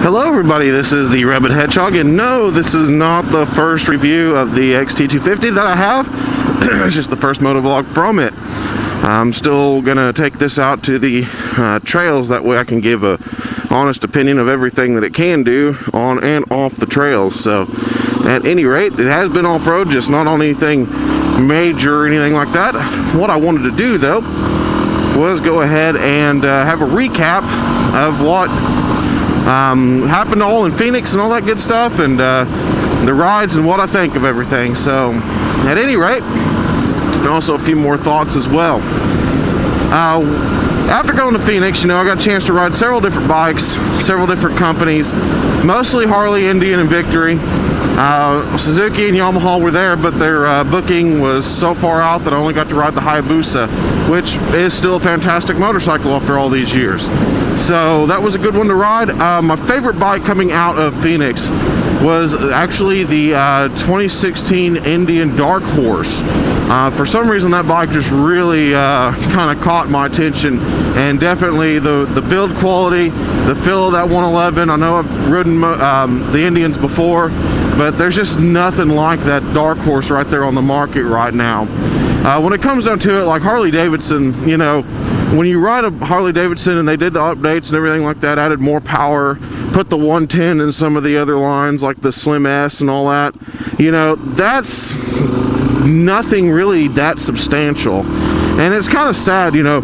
Hello everybody, this is the Rabid Hedgehog, and no, this is not the first review of the XT250 that I have. It's just the first motovlog from it. I'm still gonna take this out to the trails, that way I can give a honest opinion of everything that it can do on and off the trails. So at any rate, it has been off-road, just not on anything major or anything like that. What I wanted to do though was go ahead and have a recap of what happened all in Phoenix and all that good stuff, and the rides and what I think of everything. So at any rate, and also a few more thoughts as well. After going to Phoenix, you know, I got a chance to ride several different bikes, several different companies, mostly Harley, Indian, and Victory. Suzuki and Yamaha were there, but their booking was so far out that I only got to ride the Hayabusa, which is still a fantastic motorcycle after all these years. So that was a good one to ride. My favorite bike coming out of Phoenix was actually the 2016 Indian Dark Horse. For some reason that bike just really kind of caught my attention, and definitely the build quality, the feel of that 111. I know I've ridden the Indians before, but there's just nothing like that Dark Horse right there on the market right now. When it comes down to it, like Harley Davidson, you know, when you ride a Harley Davidson and they did the updates and everything like that, added more power, put the 110 in some of the other lines like the Slim S and all that, you know, that's nothing really that substantial. And it's kind of sad, you know,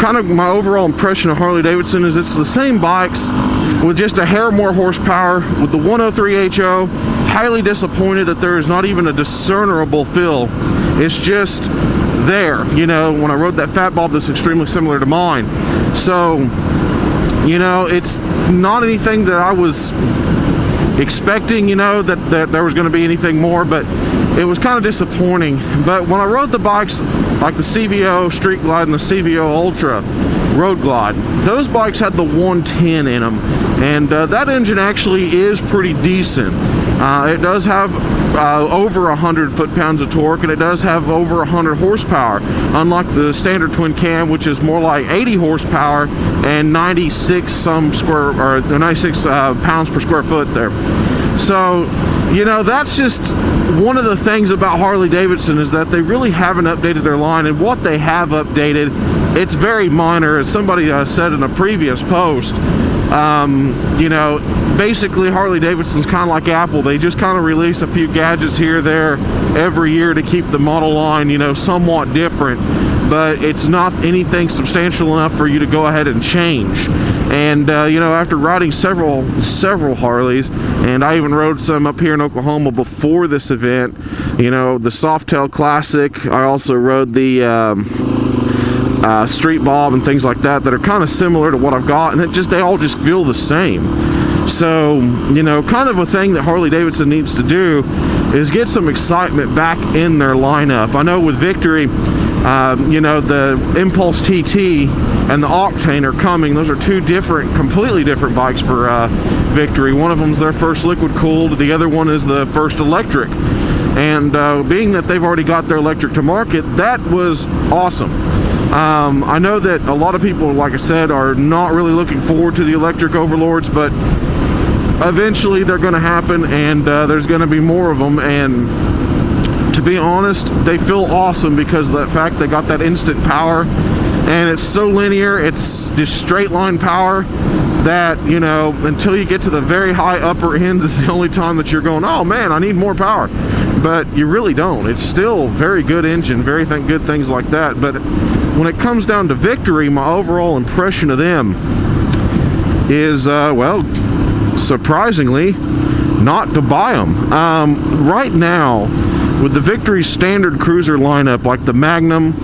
kind of my overall impression of Harley Davidson is it's the same bikes with just a hair more horsepower with the 103 HO. Highly disappointed that there is not even a discernible feel. It's just there, you know. When I rode that Fat Bob, that's extremely similar to mine. So, you know, it's not anything that I was expecting, you know, that there was going to be anything more, but it was kind of disappointing. But when I rode the bikes like the CVO Street Glide and the CVO Ultra Road Glide, those bikes had the 110 in them, and that engine actually is pretty decent. It does have over 100 foot-pounds of torque, and it does have over 100 horsepower, unlike the standard twin cam, which is more like 80 horsepower and 96 pounds per square foot there. So, you know, that's just one of the things about Harley Davidson, is that they really haven't updated their line, and what they have updated, it's very minor. As somebody said in a previous post, you know, basically Harley Davidson's kind of like Apple. They just kind of release a few gadgets here or there every year to keep the model line, you know, somewhat different, but it's not anything substantial enough for you to go ahead and change. And you know, after riding several Harleys, and I even rode some up here in Oklahoma before this event, you know, the Softail Classic, I also rode the Street Bob and things like that are kind of similar to what I've got, and they all just feel the same. So, you know, kind of a thing that Harley Davidson needs to do is get some excitement back in their lineup. I know with Victory, you know, the Impulse TT and the Octane are coming. Those are two completely different bikes for Victory. One of them's their first liquid cooled, the other one is the first electric. And being that they've already got their electric to market, that was awesome. I know that a lot of people, like I said, are not really looking forward to the electric overlords, but eventually they're going to happen, and there's going to be more of them. And to be honest, they feel awesome because of that fact they got that instant power, and it's so linear. It's just straight line power that, you know, until you get to the very high upper ends is the only time that you're going, oh man, I need more power. But you really don't. It's still very good engine, very good things like that. But when it comes down to Victory, my overall impression of them is, well, surprisingly, not to buy them. Right now, with the Victory standard cruiser lineup, like the Magnum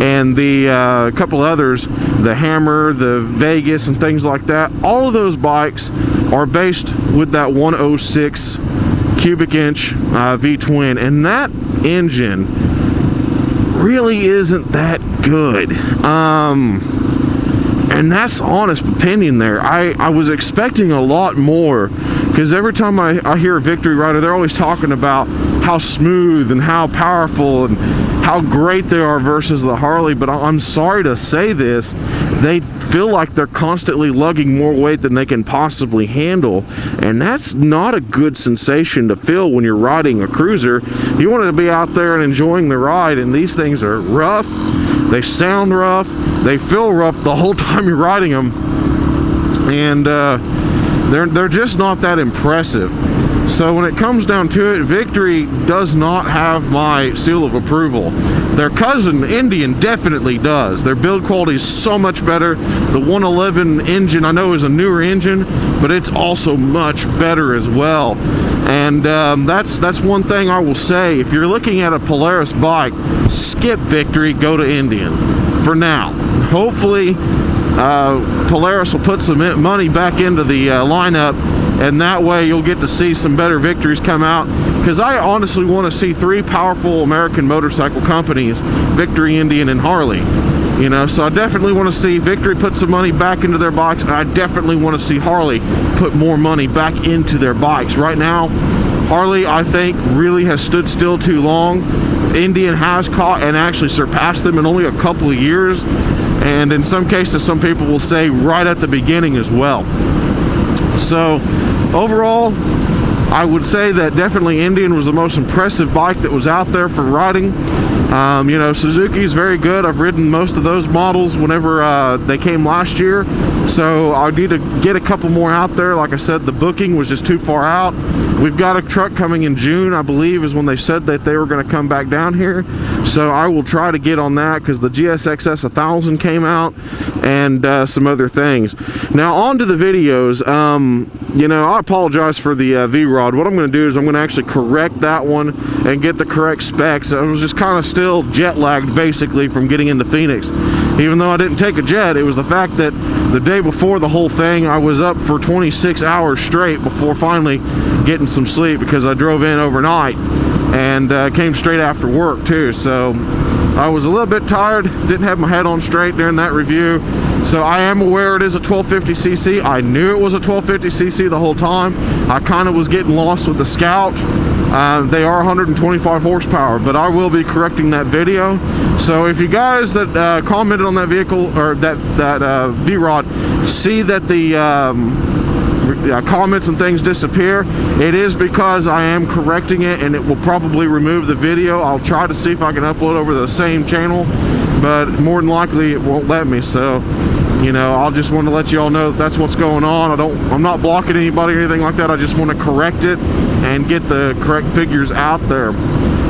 and the couple others, the Hammer, the Vegas, and things like that, all of those bikes are based with that 106 cubic inch V-twin, and that engine really isn't that good. And that's honest opinion there. I was expecting a lot more, because every time I hear a Victory rider, they're always talking about how smooth and how powerful and how great they are versus the Harley, but I'm sorry to say this, they feel like they're constantly lugging more weight than they can possibly handle, and that's not a good sensation to feel when you're riding a cruiser. You want to be out there and enjoying the ride, and these things are rough, they sound rough, they feel rough the whole time you're riding them, and they're just not that impressive. So when it comes down to it, Victory does not have my seal of approval. Their cousin, Indian, definitely does. Their build quality is so much better. The 111 engine, I know, is a newer engine, but it's also much better as well. And that's one thing I will say. If you're looking at a Polaris bike, skip Victory, go to Indian for now. Hopefully, Polaris will put some money back into the lineup, and that way you'll get to see some better Victories come out, because I honestly want to see 3 powerful American motorcycle companies, Victory, Indian, and Harley. You know, so I definitely want to see Victory put some money back into their bikes, and I definitely want to see Harley put more money back into their bikes. Right now, Harley, I think, really has stood still too long. Indian has caught and actually surpassed them in only a couple of years, and in some cases, some people will say right at the beginning as well. So overall, I would say that definitely Indian was the most impressive bike that was out there for riding. You know, Suzuki's very good. I've ridden most of those models whenever they came last year, so I need to get a couple more out there. Like I said, the booking was just too far out. We've got a truck coming in June, I believe, is when they said that they were going to come back down here, so I will try to get on that, because the GSXS 1000 came out, and some other things. Now on to the videos. You know, I apologize for the V-Rod. What I'm going to do is I'm going to actually correct that one and get the correct specs. I was just kind of still jet lagged basically from getting into Phoenix. Even though I didn't take a jet, it was the fact that the day before the whole thing, I was up for 26 hours straight before finally getting some sleep, because I drove in overnight and came straight after work too. So I was a little bit tired, didn't have my head on straight during that review. So I am aware it is a 1250cc. I knew it was a 1250cc the whole time. I kind of was getting lost with the Scout. They are 125 horsepower, but I will be correcting that video. So if you guys that commented on that vehicle, or that V-Rod, see that the comments and things disappear, it is because I am correcting it, and it will probably remove the video. I'll try to see if I can upload over the same channel, but more than likely it won't let me. So, you know, I'll just want to let you all know that that's what's going on. I'm not blocking anybody or anything like that. I just want to correct it and get the correct figures out there.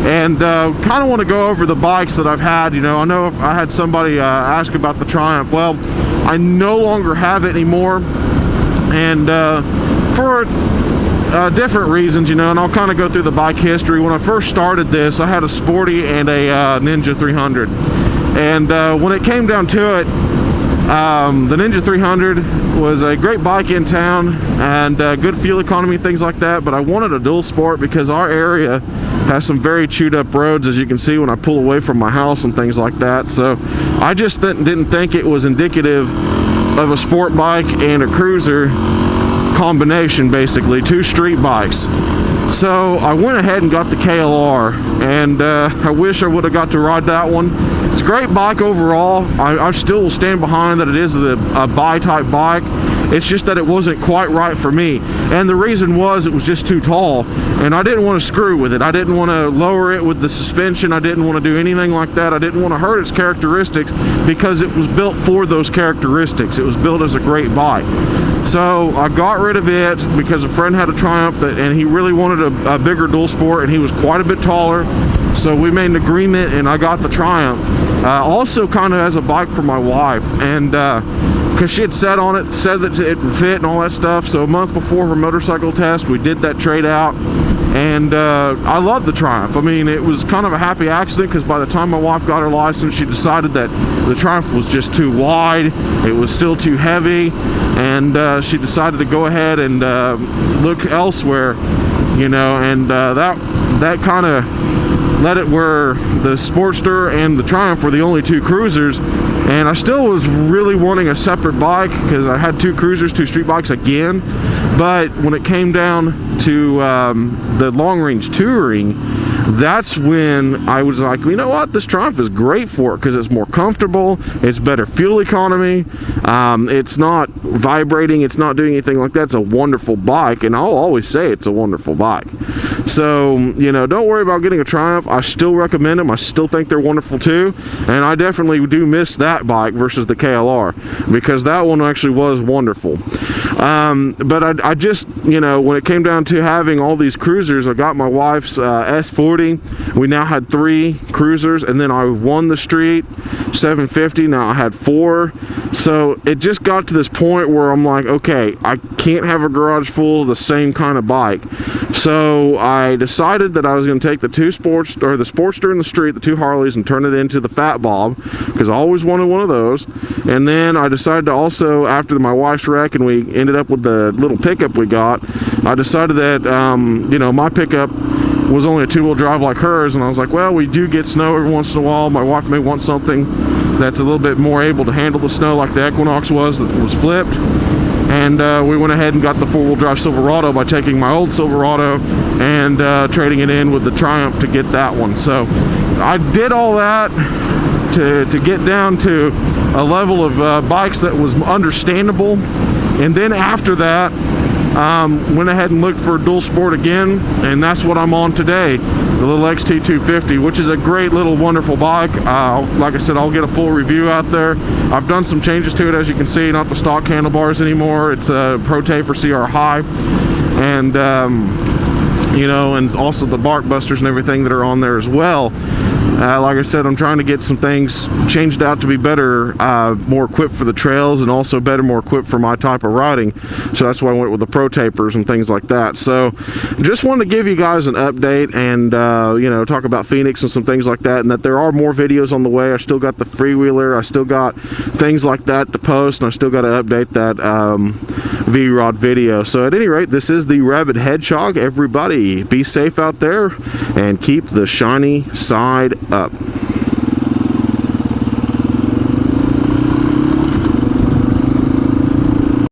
And kind of want to go over the bikes that I've had. You know, I know if I had somebody ask about the Triumph. Well, I no longer have it anymore, and for different reasons, you know, and I'll kind of go through the bike history. When I first started this, I had a Sporty and a Ninja 300, and when it came down to it, the Ninja 300 was a great bike in town and good fuel economy, things like that, but I wanted a dual sport because our area has some very chewed up roads, as you can see when I pull away from my house and things like that. So I just didn't think it was indicative of a sport bike and a cruiser combination, basically 2 street bikes. So I went ahead and got the KLR, and I wish I would have got to ride that one. It's a great bike overall. I still will stand behind that it is a buy type bike. It's just that it wasn't quite right for me, and the reason was it was just too tall, and I didn't want to screw with it. I didn't want to lower it with the suspension. I didn't want to do anything like that. I didn't want to hurt its characteristics, because it was built for those characteristics. It was built as a great bike. So I got rid of it because a friend had a Triumph and he really wanted a bigger dual sport, and he was quite a bit taller. So we made an agreement and I got the Triumph. Also kind of as a bike for my wife, and because she had said on it, said that it would fit and all that stuff. So a month before her motorcycle test, we did that trade out, and I love the Triumph. I mean, it was kind of a happy accident, because by the time my wife got her license, she decided that the Triumph was just too wide, it was still too heavy, and she decided to go ahead and look elsewhere, you know, and that kind of let it where the Sportster and the Triumph were the only 2 cruisers, and I still was really wanting a separate bike, because I had 2 cruisers, 2 street bikes again. But when it came down to the long range touring, that's when I was like, you know what, this Triumph is great for it, because it's more comfortable, it's better fuel economy, it's not vibrating, it's not doing anything like that. It's a wonderful bike, and I'll always say it's a wonderful bike. So, you know, don't worry about getting a Triumph. I still recommend them. I still think they're wonderful too, and I definitely do miss that bike versus the KLR, because that one actually was wonderful. But I just, you know, when it came down to having all these cruisers, I got my wife's S40. We now had 3 cruisers, and then I won the street 750. Now I had 4. So it just got to this point where I'm like, okay, I can't have a garage full of the same kind of bike. So I decided that I was going to take the the Sportster in the street, the 2 Harleys, and turn it into the Fat Bob, because I always wanted one of those. And then I decided to also, after my wife's wreck and we ended up with the little pickup we got, I decided that, you know, my pickup was only a 2-wheel drive like hers, and I was like, well, we do get snow every once in a while. My wife may want something that's a little bit more able to handle the snow like the Equinox was, that was flipped. And we went ahead and got the 4-wheel drive Silverado by taking my old Silverado and trading it in with the Triumph to get that one. So I did all that to get down to a level of bikes that was understandable. And then after that, went ahead and looked for a dual sport again, and that's what I'm on today, the little XT250, which is a great little wonderful bike. Like I said, I'll get a full review out there. I've done some changes to it, as you can see, not the stock handlebars anymore. It's a Pro Taper CR High, and you know, and also the bark busters and everything that are on there as well. Like I said, I'm trying to get some things changed out to be better, more equipped for the trails, and also better, more equipped for my type of riding. So that's why I went with the Pro Tapers and things like that. So just wanted to give you guys an update and, you know, talk about Phoenix and some things like that, and that there are more videos on the way. I still got the freewheeler, I still got things like that to post, and I still got to update that V-Rod video. So at any rate, this is the Rabid Hedgehog. Everybody be safe out there and keep the shiny side up.